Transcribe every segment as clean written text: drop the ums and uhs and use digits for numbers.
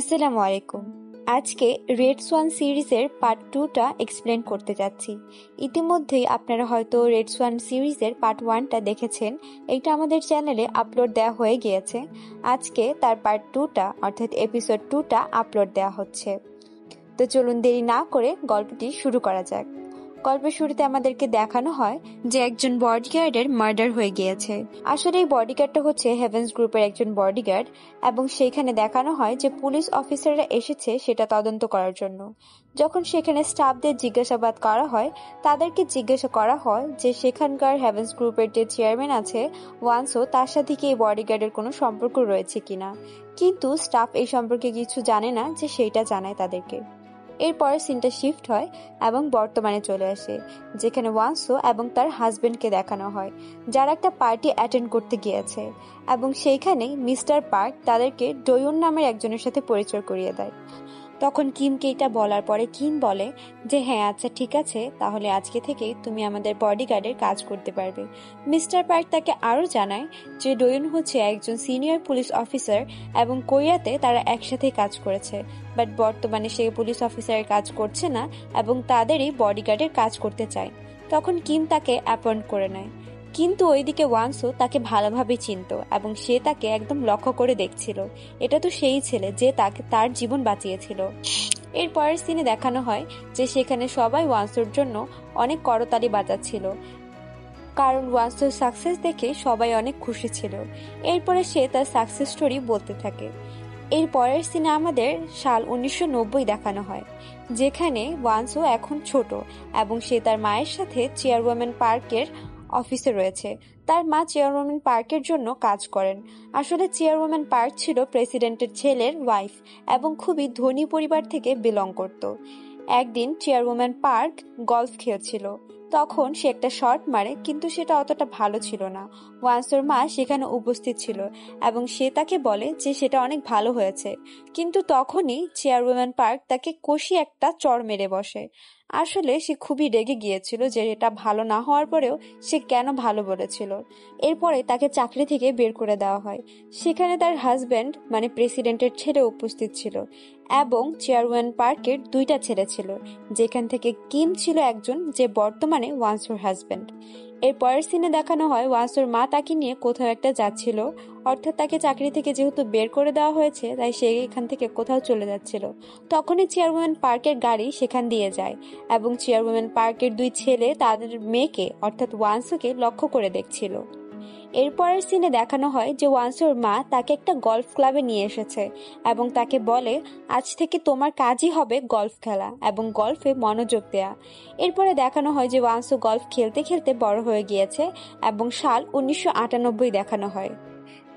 আসসালামু আলাইকুম। আজকে রেড সোয়ান সিরিজের পার্ট 2টা এক্সপ্লেন করতে যাচ্ছি। ইতিমধ্যেই আপনারা হয়তো রেড সোয়ান সিরিজের পার্ট 1টা দেখেছেন। এটা আমাদের চ্যানেলে আপলোড দেওয়া হয়ে গিয়েছে। আজকে তার পার্ট 2টা অর্থাৎ এপিসোড 2টা আপলোড দেওয়া হচ্ছে। তো চলুন দেরি না করে গল্পটি শুরু করা যাক। গল্পের শুরুতে আমাদেরকে দেখানো হয় যে একজন বডিগার্ডের মার্ডার হয়ে গিয়েছে। আসলে এই বডিগার্ডটা হচ্ছে হেভেন্স গ্রুপের একজন বডিগার্ড এবং সেখানে দেখানো হয় যে পুলিশ অফিসাররা এসেছে সেটা তদন্ত করার জন্য। যখন সেখানে স্টাফদের জিজ্ঞাসাবাদ করা হয়, তাদেরকে জিজ্ঞাসা করা হয় যে সেখানকার হেভেন্স গ্রুপের যে চেয়ারম্যান আছে ওয়ানসো, তার সাথে কি এই বডিগার্ডের কোনো সম্পর্ক রয়েছে কিনা। কিন্তু স্টাফ এই সম্পর্কে কিছু জানে না, যে সেইটা জানায় তাদেরকে। এরপরে সিনটা শিফট হয় এবং বর্তমানে চলে আসে, যেখানে ওয়ানসো এবং তার হাজবেন্ডকে দেখানো হয়, যারা একটা পার্টি অ্যাটেন্ড করতে গিয়েছে এবং সেইখানেই মিস্টার পার্ক তাদেরকে ডোয়ুন নামের একজনের সাথে পরিচয় করিয়ে দেয়। তখন কিমকে এটা বলার পরে কিম বলে যে হ্যাঁ আচ্ছা ঠিক আছে, তাহলে আজকে থেকেই তুমি আমাদের বডিগার্ডের কাজ করতে পারবে। মিস্টার পার্ক তাকে আরও জানায় যে ডোয়ুন হচ্ছে একজন সিনিয়র পুলিশ অফিসার এবং কোরিয়াতে তারা একসাথে কাজ করেছে, বাট বর্তমানে সে পুলিশ অফিসারের কাজ করছে না এবং তাদেরই বডিগার্ডের কাজ করতে চায়। তখন কিম তাকে অ্যাপয়েন্ট করে নেয়। কিন্তু ওইদিকে ওয়ানসো তাকে ভালোভাবে চিনত এবং সে তাকে একদম লক্ষ্য করে দেখছিল। এটা তো সেই ছেলে যে তাকে তার জীবন বাঁচিয়েছিল। এর পরের সিনে দেখানো হয় যে সেখানে সবাই ওয়ানসোর জন্য অনেক করতালি বাজাচ্ছিল, কারণ ওয়ানসোর সাকসেস দেখে সবাই অনেক খুশি ছিল। এরপরে সে তার সাকসেস স্টোরি বলতে থাকে। এর পরের সিনে আমাদের সাল 1990 দেখানো হয়, যেখানে ওয়ানসো এখন ছোট এবং সে তার মায়ের সাথে চেয়ারওয়াম্যান পার্কের অফিসে রয়েছে। তার মা চেয়ারওয়াম্যান পার্কের জন্য কাজ করেন। আসলে চেয়ারওয়াম্যান পার্ক ছিল প্রেসিডেন্টের ছেলের ওয়াইফ এবং খুবই ধনী পরিবার থেকে বিলং করত। একদিন চেয়ারওয়াম্যান পার্ক গলফ খেলছিল, তখন সে একটা শট মারে, কিন্তু সেটা অতটা ভালো ছিল না। ওয়ানসোর মা সেখানে উপস্থিত ছিল এবং সে তাকে বলে যে সেটা অনেক ভালো হয়েছে, কিন্তু তখনই চেয়ারওয়াম্যান পার্ক তাকে কষি একটা চড় মেরে বসে। আসলে সে খুবই রেগে গিয়েছিল যে এটা ভালো না হওয়ার পরেও সে কেন ভালো বলেছিল। এরপরে তাকে চাকরি থেকে বের করে দেওয়া হয়। সেখানে তার হাজব্যান্ড মানে প্রেসিডেন্টের ছেলে উপস্থিত ছিল এবং চেয়ারম্যান পার্কের দুইটা ছেলে ছিল, যেখান থেকে কিম ছিল একজন, যে বর্তমানে ওয়ানসোর হাজব্যান্ড। এর পরের সিনে দেখানো হয় ওয়ানসোর মা তাকে নিয়ে কোথাও একটা যাচ্ছিল, অর্থাৎ তাকে চাকরি থেকে যেহেতু বের করে দেওয়া হয়েছে তাই সে এখান থেকে কোথাও চলে যাচ্ছিল। তখনই চেয়ারম্যান পার্কের গাড়ি সেখান দিয়ে যায় এবং চেয়ারম্যান পার্কের দুই ছেলে তাদের মেয়েকে অর্থাৎ ওয়ানসোকে লক্ষ্য করে দেখছিল। এরপরের সিনে দেখানো হয় যে ওয়ানসোর মা তাকে একটা গলফ ক্লাবে নিয়ে এসেছে এবং তাকে বলে আজ থেকে তোমার কাজই হবে গলফ খেলা এবং গলফে মনোযোগ দেয়া। এরপরে দেখানো হয় যে ওয়ানসো গলফ খেলতে খেলতে বড় হয়ে গিয়েছে এবং সাল 1998 দেখানো হয়,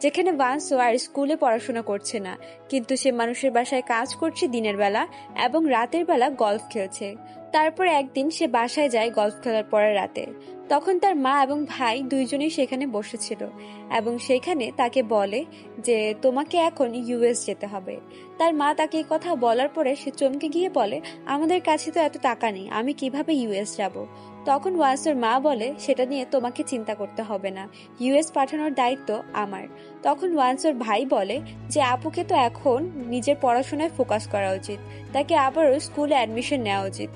যেখানে ওয়ানসো আর স্কুলে পড়াশোনা করছে না, কিন্তু সে মানুষের বাসায় কাজ করছে দিনের বেলা এবং রাতের বেলা গলফ খেলছে। তারপর একদিন সে বাসায় যায় গলফ খেলার পরে রাতে। তখন তার মা এবং ভাই দুইজনেই সেখানে বসেছিল এবং সেখানে তাকে বলে যে তোমাকে এখন ইউএস যেতে হবে। তার মা তাকে এই কথা বলার পরে সে চমকে গিয়ে বলে আমাদের কাছে তো এত টাকা নেই, আমি কিভাবে ইউএস যাব। তখন ওয়ানসোর মা বলে সেটা নিয়ে তোমাকে চিন্তা করতে হবে না, ইউএস পাঠানোর দায়িত্ব আমার। তখন ওয়ানসোর ভাই বলে যে আপুকে তো এখন নিজের পড়াশোনায় ফোকাস করা উচিত, তাকে আবারও স্কুলে অ্যাডমিশন নেওয়া উচিত।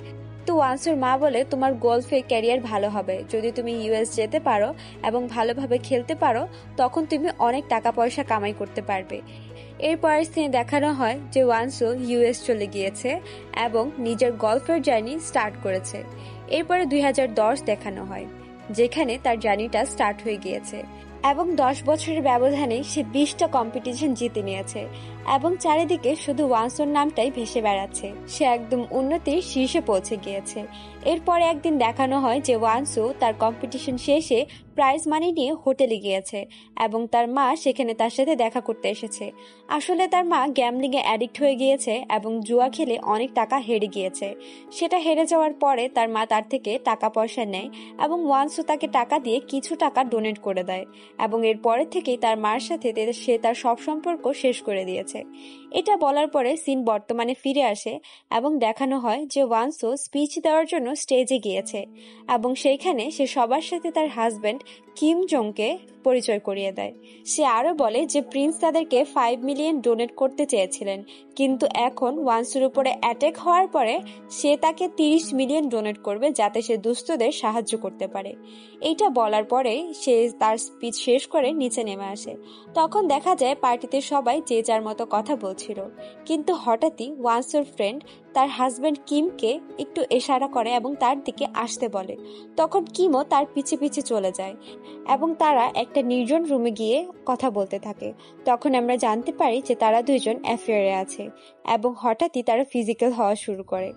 তো ওয়ানসোর মা বলে তোমার গলফে ক্যারিয়ার ভালো হবে যদি তুমি ইউএস যেতে পারো এবং ভালোভাবে খেলতে পারো, তখন তুমি অনেক টাকা পয়সা কামাই করতে পারবে। এরপরের সিনে দেখানো হয় যে ওয়ানসো ইউএস চলে গিয়েছে এবং নিজের গলফের জার্নি স্টার্ট করেছে। এরপরে 2010 দেখানো হয়, যেখানে তার জার্নিটা স্টার্ট হয়ে গিয়েছে এবং 10 বছরের ব্যবধানে সে 20টা কম্পিটিশন জিতে নিয়েছে এবং চারিদিকে শুধু ওয়ানসোর নামটাই ভেসে বেড়াচ্ছে। সে একদম উন্নতির শীর্ষে পৌঁছে গিয়েছে। এরপরে একদিন দেখানো হয় যে ওয়ানসো তার কম্পিটিশন শেষে প্রাইজ মানি নিয়ে হোটেলে গিয়েছে এবং তার মা সেখানে তার সাথে দেখা করতে এসেছে। আসলে তার মা গ্যামলিং এ অ্যাডিক্ট হয়ে গিয়েছে এবং জুয়া খেলে অনেক টাকা হেরে গিয়েছে। সেটা হেরে যাওয়ার পরে তার মা তার থেকে টাকা পয়সা নেয় এবং ওয়ানসো তাকে টাকা দিয়ে কিছু টাকা ডোনেট করে দেয় এবং এরপরে থেকেই তার মার সাথে সে তার সব সম্পর্ক শেষ করে দিয়েছে। এটা বলার পরে সিন বর্তমানে ফিরে আসে এবং দেখানো হয় যে ওয়ানসো স্পিচ দেওয়ার জন্য স্টেজে গিয়েছে এবং সেইখানে সে সবার সাথে তার হাজব্যান্ড কিম জংকে পরিচয় করিয়ে দেয়। সে আরো বলে যে প্রিন্স তাদেরকে 5 মিলিয়ন ডোনেট করতে চেয়েছিলেন, কিন্তু এখন ওয়ানসোর উপরে অ্যাটাক হওয়ার পরে সে তাকে 30 মিলিয়ন ডোনেট করবে যাতে সে দুস্থদের সাহায্য করতে পারে। এইটা বলার পরে সে তার স্পিচ শেষ করে নিচে নেমে আসে। তখন দেখা যায় পার্টিতে সবাই যে যার মতো কথা বলছিল, কিন্তু হঠাৎই ওয়ানসোর ফ্রেন্ড তার হাজব্যান্ড কিমকে একটু ইশারা করে এবং তার দিকে আসতে বলে। তখন কিমও তার পিছে পিছে চলে যায় এবং তারা একটা নির্জন রুমে গিয়ে কথা বলতে থাকে। তখন আমরা জানতে পারি যে তারা দুইজন অ্যাফেয়ারে আছে এবং হঠাৎই তারা ফিজিক্যাল হওয়া শুরু করে।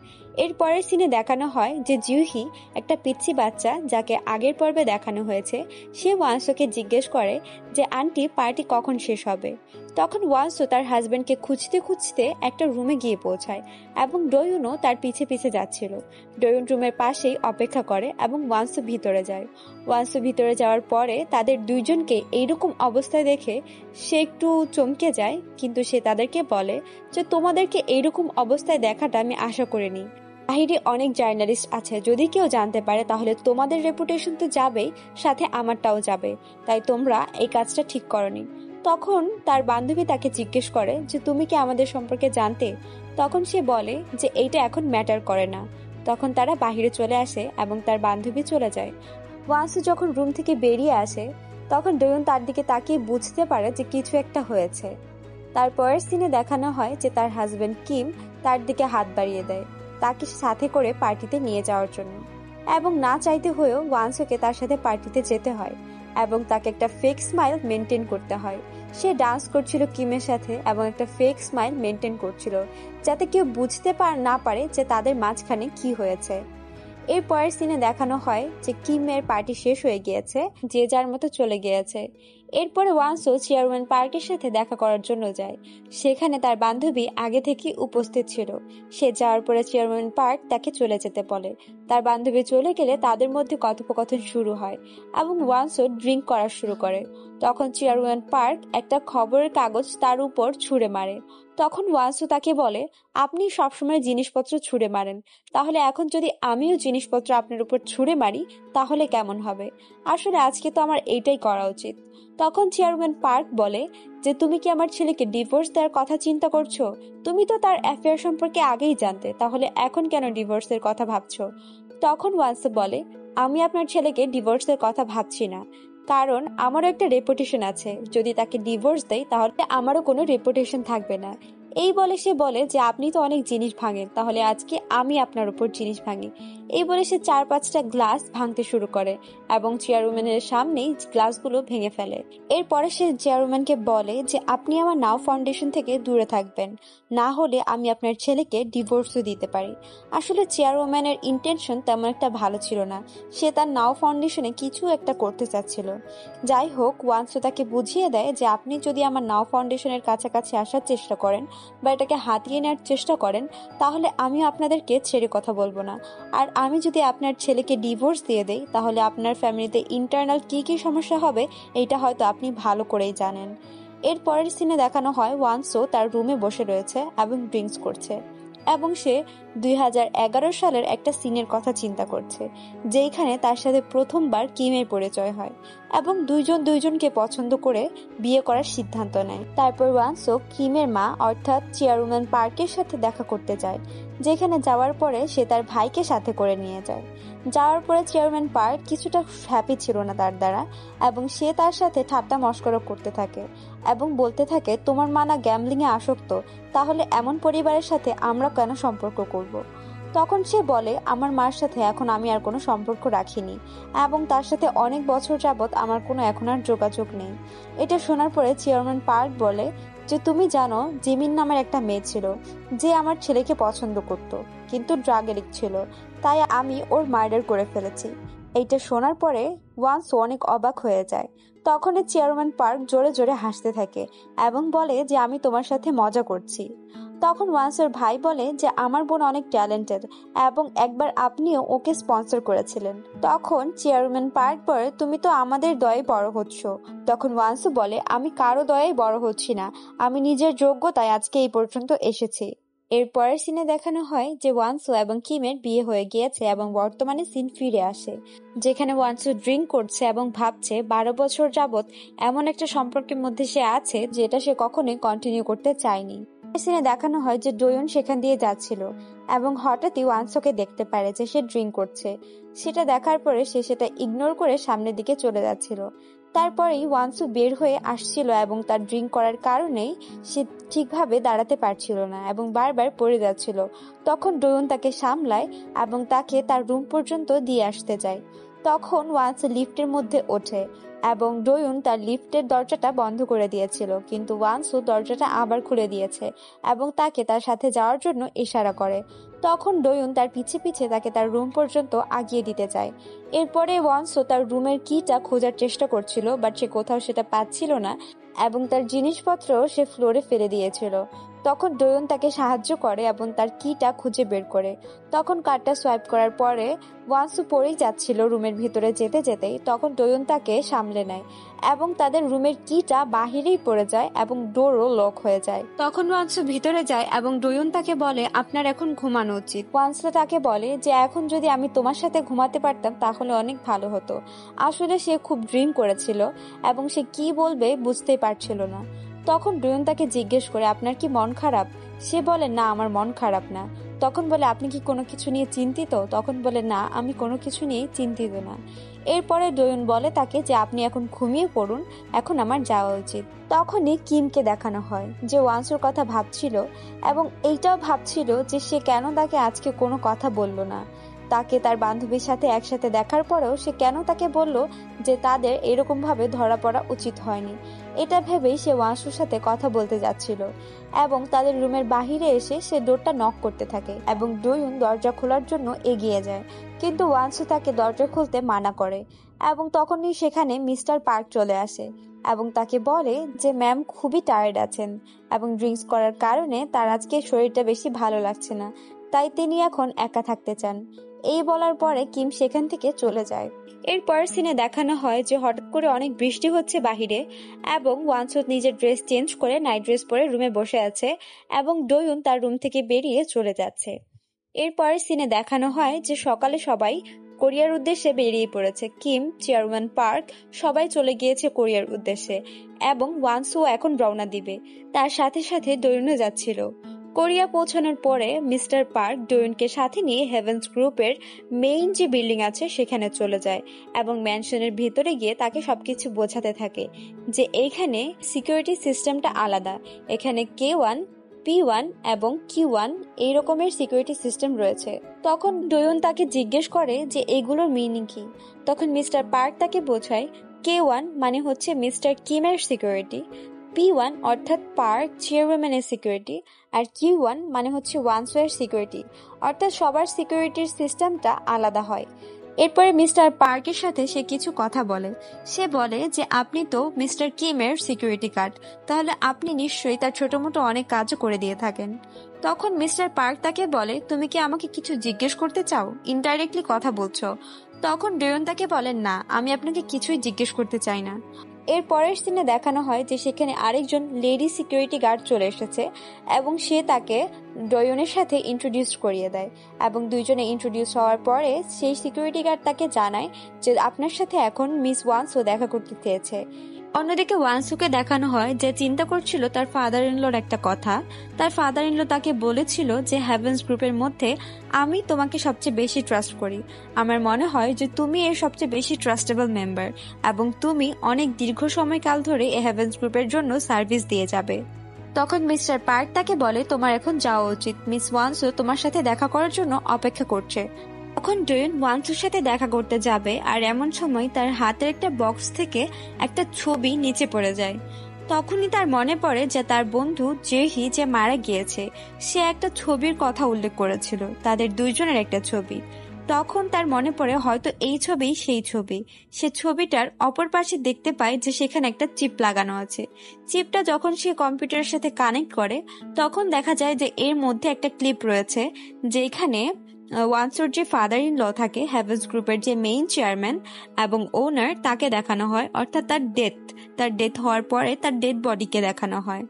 এর পরের সিনে দেখানো হয় যে জিউহি, একটা পিচ্ছি বাচ্চা যাকে আগের পর্বে দেখানো হয়েছে, সে ওয়ানসোকে জিজ্ঞেস করে যে আন্টি পার্টি কখন শেষ হবে। তখন ওয়ানসো তার হাজব্যান্ডকে খুঁজতে খুঁজতে একটা রুমে গিয়ে পৌঁছায় এবং ডোয়ুনও তার পিছে পিছে যাচ্ছিল। ডোয়ুন রুমের পাশেই অপেক্ষা করে এবং ওয়ানসো ভিতরে যায়। ওয়ানসো ভিতরে যাওয়ার পরে তাদের দুইজনকে এইরকম অবস্থায় দেখে সে একটু চমকে যায়, কিন্তু সে তাদেরকে বলে যে তোমাদেরকে এইরকম অবস্থায় দেখাটা আমি আশা করিনি। বাহিরে অনেক জার্নালিস্ট আছে, যদি কেউ জানতে পারে তাহলে তোমাদের রেপুটেশন তো যাবেই, সাথে আমারটাও যাবে, তাই তোমরা এই কাজটা ঠিক করনি। তখন তার বান্ধবী তাকে জিজ্ঞেস করে যে তুমি কি আমাদের সম্পর্কে জানতে? তখন সে বলে যে এইটা এখন ম্যাটার করে না। তখন তারা বাহিরে চলে আসে এবং তার বান্ধবী চলে যায়। ওয়ানসু যখন রুম থেকে বেরিয়ে আসে তখন ডোয়ুন তার দিকে তাকিয়ে বুঝতে পারে যে কিছু একটা হয়েছে। তারপরের সিনে দেখানো হয় যে তার হাজবেন্ড কিম তার দিকে হাত বাড়িয়ে দেয় তাকে সাথে করে পার্টিতে নিয়ে যাওয়ার জন্য, এবং না চাইতে হয়েও ওয়ানসোকে তার সাথে পার্টিতে যেতে হয় এবং তাকে একটা ফেক স্মাইল মেনটেন করতে হয়। সে ডান্স করছিল কিমের সাথে এবং একটা ফেক স্মাইল মেনটেন করছিল যাতে কেউ বুঝতে না পারে যে তাদের মাঝখানে কি হয়েছে। এর পরের সিনে দেখানো হয় যে কিমের পার্টি শেষ হয়ে গিয়েছে, যে যার মতো চলে গিয়েছে। এরপরে ওয়ানসো চেয়ারম্যান পার্কের সাথে দেখা করার জন্য যায়। সেখানে তার বান্ধবী আগে থেকেই উপস্থিত ছিল। সে যাওয়ার পরে চেয়ারম্যান পার্ক তাকে চলে যেতে বলে। তার বান্ধবী চলে গেলে তাদের মধ্যে কথোপকথন শুরু হয় এবং ওয়ানসো ড্রিঙ্ক করা শুরু করে। তখন চেয়ারম্যান পার্ক একটা খবরের কাগজ তার উপর ছুঁড়ে মারে। তখন ওয়ানসো তাকে বলে, আপনি সবসময় জিনিসপত্র ছুঁড়ে মারেন, তাহলে এখন যদি আমিও জিনিসপত্র আপনার উপর ছুঁড়ে মারি তাহলে কেমন হবে? আসলে আজকে তো আমার এইটাই করা উচিত। তখন চেয়ারম্যান পার্ক বলে যে তুমি কি আমার ছেলেকে ডিভোর্স দেওয়ার কথা চিন্তা করছো? তুমি তো তার অ্যাফেয়ার সম্পর্কে আগেই জানতে, তাহলে এখন কেন ডিভোর্সের কথা ভাবছো? তখন ওয়ানসো বলে, আমি আপনার ছেলেকে ডিভোর্সের কথা ভাবছি না, কারণ আমারও একটা রেপুটেশন আছে, যদি তাকে ডিভোর্স দেয় তাহলে আমারও কোনো রেপুটেশন থাকবে না। এই বলে সে বলে যে আপনি তো অনেক জিনিস ভাঙেন, তাহলে আজকে আমি আপনার উপর জিনিস ভাঙি। এই বলে সে 4-5টা গ্লাস ভাঙতে শুরু করে এবং চেয়ারম্যানের সামনেই গ্লাসগুলো ভেঙে ফেলে। এরপরে সে চেয়ারম্যানকে বলে যে আপনি আমার নাও ফাউন্ডেশন থেকে দূরে থাকবেন, না হলে আমি আপনার ছেলেকে ডিভোর্সও দিতে পারি। আসলে চেয়ারম্যানের ইন্টেনশন তেমন একটা ভালো ছিল না, সে তার নাও ফাউন্ডেশনে কিছু একটা করতে চাচ্ছিল। যাই হোক, ওয়ানসো তাকে বুঝিয়ে দেয় যে আপনি যদি আমার নাও ফাউন্ডেশনের কাছাকাছি আসার চেষ্টা করেন বা এটাকে হাতিয়ে নেওয়ার চেষ্টা করেন তাহলে আমিও আপনাদেরকে ছেড়ে কথা বলবো না। আর আমি যদি আপনার ছেলেকে ডিভোর্স দিয়ে দেই তাহলে আপনার ফ্যামিলিতে ইন্টারনাল কি কি সমস্যা হবে এটা হয়তো আপনি ভালো করেই জানেন। এর পরের সিনে দেখানো হয় ওয়ানসো তার রুমে বসে রয়েছে এবং ড্রিঙ্কস করছে এবং সে 2011 সালের একটা সিনের কথা চিন্তা করছে, যেখানে তার সাথে প্রথমবার কিমের পরিচয় হয় এবং দুইজন দুইজনকে পছন্দ করে বিয়ে করার সিদ্ধান্ত নেয়। তারপর ওয়ানসো কিমের মা অর্থাৎ চেয়ারম্যান পার্কের সাথে দেখা করতে যায়, যেখানে যাওয়ার পরে সে তার ভাইকে সাথে করে নিয়ে যায়। যাওয়ার পরে চেয়ারম্যান পার্ক কিছুটা হ্যাপি ছিল না তার দ্বারা এবং সে তার সাথে ঠাট্টা মশকরা করতে থাকে এবং বলতে থাকে তোমার মা না গ্যাম্বলিং এ আসক্ত, তাহলে এমন পরিবারের সাথে আমরা কেন সম্পর্ক করব? তখন সে বলে আমার মার সাথে এখন আমি আর কোনো সম্পর্ক রাখিনি এবং তার সাথে অনেক বছর যাবৎ আমার কোনো এখন আর যোগাযোগ নেই। এটা শোনার পরে চেয়ারম্যান পার্ক বলে যে তুমি জানো জিমিন নামের একটা মেয়ে ছিল যে আমার ছেলেকে পছন্দ করত, কিন্তু ড্রাগ এডিক্ট ছিল, তাই আমি ওর মার্ডার করে ফেলেছি। এইটা শোনার পরে ওয়ানসু অনেক অবাক হয়ে যায়। তখনই চেয়ারম্যান পার্ক জোরে জোরে হাসতে থাকে এবং বলে যে আমি তোমার সাথে মজা করছি। তখন ওয়ানসুর ভাই বলে যে আমার বোন অনেক ট্যালেন্টেড এবং একবার আপনিও ওকে স্পন্সর করেছিলেন। তখন চেয়ারম্যান পার্ক বলে তুমি তো আমাদের দয়ে বড় হচ্ছ। তখন ওয়ানসু বলে আমি কারো দয়ে বড় হচ্ছি না, আমি নিজের যোগ্যতায় আজকে এই পর্যন্ত এসেছি। এর পরের সিনে দেখানো হয় যে ওয়ানসু এবং কিমের বিয়ে হয়ে গিয়েছে এবং বর্তমানে সিন ফিরে আসে, যেখানে ওয়ানসু ড্রিঙ্ক করছে এবং ভাবছে 12 বছর যাবৎ এমন একটা সম্পর্কের মধ্যে সে আছে যেটা সে কখনোই কন্টিনিউ করতে চায়নি। সিনে দেখানো হয় যে ডোয়ন সেখান দিয়ে যাচ্ছিল এবং হঠাৎই ওয়ানসুকে দেখতে পারে যে সে ড্রিঙ্ক করছে। সেটা দেখার পরে সে সেটা ইগনোর করে সামনের দিকে চলে যাচ্ছিল। তারপরেই ওয়ানসু বের হয়ে আসছিল এবং তার ড্রিঙ্ক করার কারণেই সে ঠিকভাবে দাঁড়াতে পারছিল না এবং বারবার পড়ে যাচ্ছিল। তখন ডোয়ন তাকে সামলায় এবং তাকে তার রুম পর্যন্ত দিয়ে আসতে যায়। তখন ওয়ানসু লিফটের মধ্যে ওঠে এবং ডোয়ন তার লিফটের দরজাটা বন্ধ করে দিয়েছিল, কিন্তু ওয়ানসু দরজাটা আবার খুলে দিয়েছে এবং তাকে তার সাথে যাওয়ার জন্য ইশারা করে। তখন ডোয়ন তার পিছে পিছে তাকে তার রুম পর্যন্ত আগিয়ে দিতে চায়। এরপরে ওয়ানসু তার রুমের কিটা খোঁজার চেষ্টা করছিল, বাট সে কোথাও সেটা পাচ্ছিল না এবং তার জিনিসপত্র সে ফ্লোরে ফেলে দিয়েছিল। তখন ডোয়ন তাকে সাহায্য করে এবং তার কিটা খুঁজে বের করে। তখন কার্ডটা সোয়াইপ করার পরে ওয়ানসু পড়েই যাচ্ছিল রুমের ভিতরে যেতে যেতেই, তখন ডোয়ন তাকে সামলে নেয় এবং তাদের রুমের কিটা বাহিরেই পড়ে যায় এবং ডোরও লক হয়ে যায়। তখন ওয়ানসু ভিতরে যায় এবং ডোয়ন তাকে বলে আপনার এখন ঘুমানো উচিত। ওয়ানসু তাকে বলে যে এখন যদি আমি তোমার সাথে ঘুমাতে পারতাম তাহলে অনেক ভালো হতো। আসলে সে খুব ড্রিঙ্ক করেছিল এবং সে কি বলবে বুঝতেই পারছিল না। তখন ডোয়ন তাকে জিজ্ঞেস করে আপনার কি মন খারাপ? সে বলে না, আমার মন খারাপ না। তখন বলে আপনি কি কোনো কিছু নিয়ে চিন্তিত? তখন বলে না, আমি কোনো কিছু নিয়ে চিন্তিত না। এরপরে ডোয়ন বলে তাকে যে আপনি এখন ঘুমিয়ে পড়ুন, এখন আমার যাওয়া উচিত। তখনই কিমকে দেখানো হয় যে ওয়ানসুর কথা ভাবছিল এবং এইটাও ভাবছিল যে সে কেন তাকে আজকে কোনো কথা বলল না। তাকে তার বান্ধবীর সাথে একসাথে দেখার পরেও সে কেন তাকে বলল যে তাদের এরকম ভাবে ধরা পড়া উচিত হয়নি। এটা ভেবেই সে ওয়ানসুর সাথে কথা বলতে যাচ্ছিল এবং তাদের রুমের বাহিরে এসে সে ডোরটা নক করতে থাকে এবং ডোয়ন দরজা খোলার জন্য এগিয়ে যায়, কিন্তু ওয়ানসু তাকে দরজা খুলতে মানা করে এবং তখনই সেখানে মিস্টার পার্ক চলে আসে এবং তাকে বলে যে ম্যাম খুবই টায়ার্ড আছেন এবং ড্রিঙ্কস করার কারণে তার আজকে শরীরটা বেশি ভালো লাগছে না, তাই তিনি এখন একা থাকতে চান। এই বলার পরে কিম সেখান থেকে চলে যায়। এরপর সিনে দেখানো হয় যে হঠাৎ করে অনেক বৃষ্টি হচ্ছে বাহিরে এবং ওয়ানসু নিজের ড্রেস চেঞ্জ করে নাইট ড্রেস পরে রুমে বসে আছে এবং ডোয়ন তার রুম থেকে বেরিয়ে চলে যাচ্ছে। এরপর সিনে দেখানো হয় যে সকালে সবাই কোরিয়ার উদ্দেশ্যে বেরিয়ে পড়েছে। কিম, চেয়ারম্যান পার্ক সবাই চলে গিয়েছে কোরিয়ার উদ্দেশ্যে এবং ওয়ানসু এখন রওনা দিবে। তার সাথে সাথে ডোয়নও যাচ্ছিল। কোরিয়া পৌঁছানোর পরে মিস্টার পার্ক ডোয়নকে সাথে নিয়ে হেভেন্স গ্রুপের মেইন যে বিল্ডিং আছে সেখানে চলে যায় এবং ম্যানশনের ভিতরে গিয়ে তাকে সবকিছু বোঝাতে থাকে যে এইখানে সিকিউরিটি সিস্টেমটা আলাদা। এখানে K1, P1 এবং Q1 এই রকমের সিকিউরিটি সিস্টেম রয়েছে। তখন ডোয়ন তাকে জিজ্ঞেস করে যে এগুলোর মিনিং কি। তখন মিস্টার পার্ক তাকে বোঝায় K1 মানে হচ্ছে মিস্টার কিমের সিকিউরিটি, P1 অর্থাৎ পার্ক চেয়ারম্যানের সিকিউরিটি, আর Q1 মানে হচ্ছে ওয়ানসুয়ের সিকিউরিটি, অর্থাৎ সবার সিকিউরিটির সিস্টেমটা আলাদা হয়। এরপরে মিস্টার পার্কের সাথে সে কিছু কথা বলে। সে বলে যে আপনি তো মিস্টার কিমের সিকিউরিটি গার্ড, তাহলে আপনি নিশ্চয়ই তার ছোট মোটো অনেক কাজও করে দিয়ে থাকেন। তখন মিস্টার পার্ক তাকে বলে তুমি কি আমাকে কিছু জিজ্ঞেস করতে চাও? ইনডাইরেক্টলি কথা বলছো। তখন ডোয়ন তাকে বলেন না, আমি আপনাকে কিছুই জিজ্ঞেস করতে চাই না। এর পরের সিনে দেখানো হয় যে সেখানে আরেকজন লেডি সিকিউরিটি গার্ড চলে এসেছে এবং সে তাকে ডোয়নের সাথে ইন্ট্রোডিউস করিয়ে দেয় এবং দুইজনে ইন্ট্রোডিউস হওয়ার পরে সেই সিকিউরিটি গার্ড তাকে জানায় যে আপনার সাথে এখন মিস ওয়ানসু দেখা করতে চেয়েছে। অন্যদিকে ওয়ানসুকে দেখানো হয় যে চিন্তা করছিল তার ফাদার ইনলোর একটা কথা। তার ফাদার ইনলো তাকে বলেছিল যে হ্যাভেন্স গ্রুপের মধ্যে আমি তোমাকে সবচেয়ে বেশি ট্রাস্ট করি। আমার মনে হয় যে তুমি এর সবচেয়ে বেশি ট্রাস্টেবল মেম্বার এবং তুমি অনেক দীর্ঘ সময়কাল ধরে এই হ্যাভেন্স গ্রুপের জন্য সার্ভিস দিয়ে যাবে। তখন মিস্টার পার্ক তাকে বলে তোমার এখন যাওয়া উচিত, মিস ওয়ানসু তোমার সাথে দেখা করার জন্য অপেক্ষা করছে। তখন ডোয়ন ওয়ানসুর সাথে দেখা করতে যাবে আর এমন সময় তার হাতের একটা বক্স থেকে একটা ছবি নিচে পড়ে যায়। তখনই তার মনে পড়ে যে তার বন্ধু জেহি যে মারা গিয়েছে সে একটা ছবির কথা উল্লেখ করেছিল, তাদের দুইজনের একটা ছবি। তখন তার মনে পড়ে হয়তো এই ছবি সেই ছবি। সে ছবিটার অপর পাশে দেখতে পায় যে সেখানে একটা চিপ লাগানো আছে। চিপটা যখন সে কম্পিউটারের সাথে কানেক্ট করে তখন দেখা যায় যে এর মধ্যে একটা ক্লিপ রয়েছে, যেখানে ওয়ানসোর যে ফাদার ইন ল থাকে, হ্যাভেলস গ্রুপের যে মেইন চেয়ারম্যান এবং ওনার, তাকে দেখানো হয়, অর্থাৎ তার ডেথ হওয়ার পরে তার ডেড বডিকে দেখানো হয়।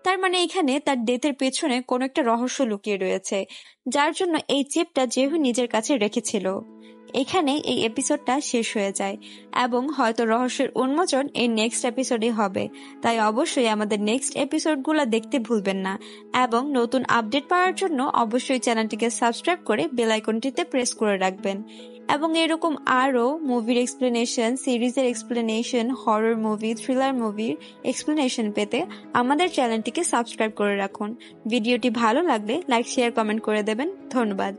তার মানে এখানে তার ডেথের পেছনে কোনো একটা রহস্য লুকিয়ে রয়েছে, যার জন্য এই চিপটা জেহু নিজের কাছে রেখেছিল। এখানে এই এপিসোডটা শেষ হয়ে যায় এবং হয়তো রহস্যের উন্মোচন এই নেক্সট এপিসোডে হবে। তাই অবশ্যই আমাদের নেক্সট এপিসোডগুলো দেখতে ভুলবেন না এবং নতুন আপডেট পাওয়ার জন্য অবশ্যই চ্যানেলটিকে সাবস্ক্রাইব করে বেল আইকনটিতে প্রেস করে রাখবেন। এবং এরকম আরও মুভির এক্সপ্লেনেশন, সিরিজের এক্সপ্লেনেশন, হরর মুভি, থ্রিলার মুভির এক্সপ্লেনেশন পেতে আমাদের চ্যানেলটিকে সাবস্ক্রাইব করে রাখুন। ভিডিওটি ভালো লাগলে লাইক, শেয়ার, কমেন্ট করে দেবেন। ধন্যবাদ।